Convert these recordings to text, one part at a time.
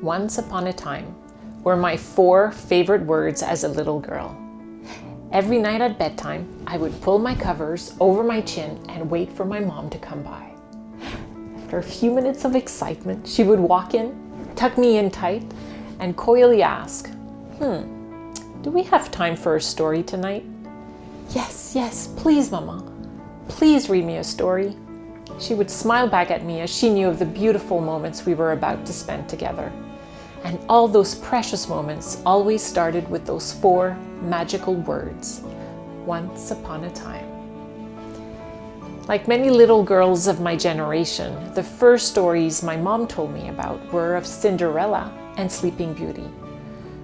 once upon a time were my 4 favorite words as a little girl. Every night at bedtime, I would pull my covers over my chin and wait for my mom to come by. After a few minutes of excitement, she would walk in, tuck me in tight, and coyly ask, do we have time for a story tonight? Yes, please, Mama. Please read me a story. She would smile back at me as she knew of the beautiful moments we were about to spend together. And all those precious moments always started with those 4 magical words, once upon a time. Like many little girls of my generation, the first stories my mom told me about were of Cinderella and Sleeping Beauty.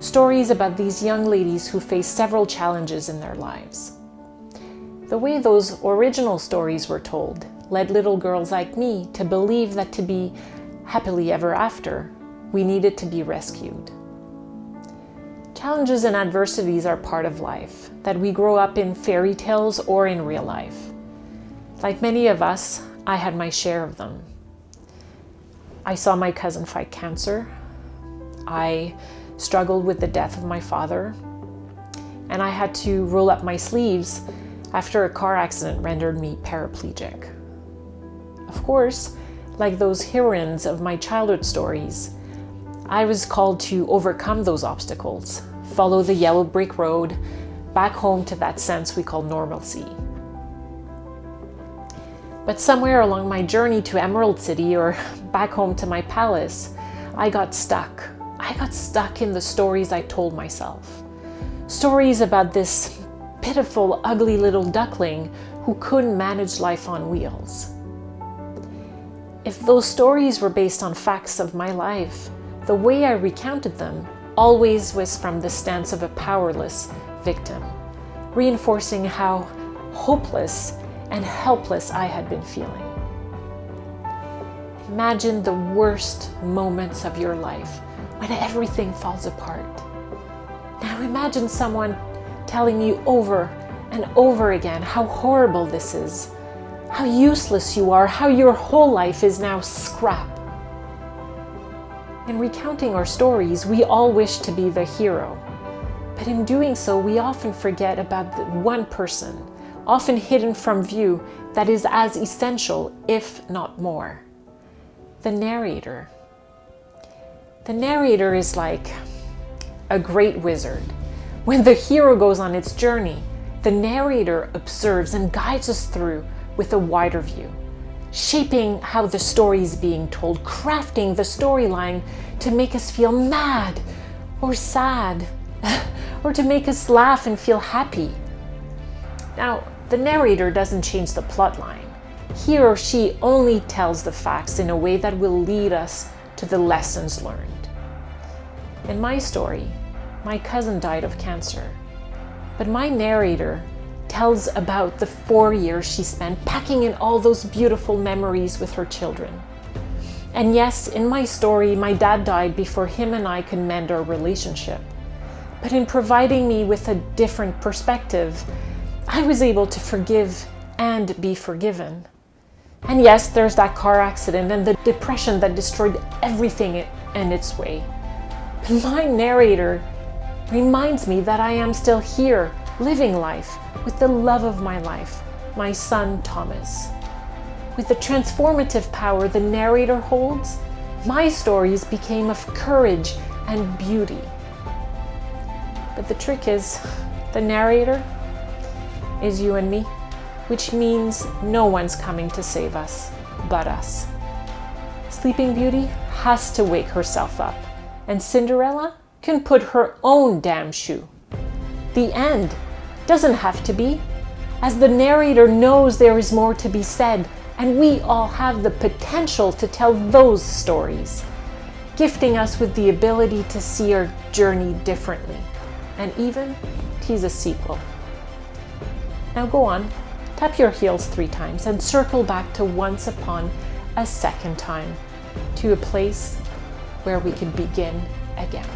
Stories about these young ladies who faced several challenges in their lives. The way those original stories were told led little girls like me to believe that to be happily ever after, we needed to be rescued. Challenges and adversities are part of life, that we grow up in fairy tales or in real life. Like many of us, I had my share of them. I saw my cousin fight cancer. I struggled with the death of my father. And I had to roll up my sleeves after a car accident rendered me paraplegic. Of course, like those heroines of my childhood stories, I was called to overcome those obstacles, follow the yellow brick road, back home to that sense we call normalcy. But somewhere along my journey to Emerald City or back home to my palace, I got stuck. I got stuck in the stories I told myself. Stories about this pitiful, ugly little duckling who couldn't manage life on wheels. If those stories were based on facts of my life, the way I recounted them always was from the stance of a powerless victim, reinforcing how hopeless and helpless I had been feeling. Imagine the worst moments of your life when everything falls apart. Now imagine someone telling you over and over again how horrible this is, how useless you are, how your whole life is now scrap. In recounting our stories, we all wish to be the hero. But in doing so, we often forget about the one person, often hidden from view, that is as essential, if not more. The narrator. The narrator is like a great wizard. When the hero goes on its journey, the narrator observes and guides us through with a wider view, shaping how the story is being told, crafting the storyline to make us feel mad or sad, or to make us laugh and feel happy. Now, the narrator doesn't change the plot line. He or she only tells the facts in a way that will lead us to the lessons learned. In my story, my cousin died of cancer, but my narrator tells about the 4 years she spent packing in all those beautiful memories with her children. And yes, in my story, my dad died before him and I could mend our relationship. But in providing me with a different perspective, I was able to forgive and be forgiven. And yes, there's that car accident and the depression that destroyed everything in its way. But my narrator reminds me that I am still here, living life with the love of my life, my son Thomas. With the transformative power the narrator holds, my stories became of courage and beauty. But the trick is, the narrator is you and me, which means no one's coming to save us but us. Sleeping Beauty has to wake herself up, and Cinderella can put her own damn shoe. The end doesn't have to be, as the narrator knows there is more to be said, and we all have the potential to tell those stories, gifting us with the ability to see our journey differently, and even tease a sequel. Now go on, tap your heels 3 times and circle back to once upon a second time, to a place where we can begin again.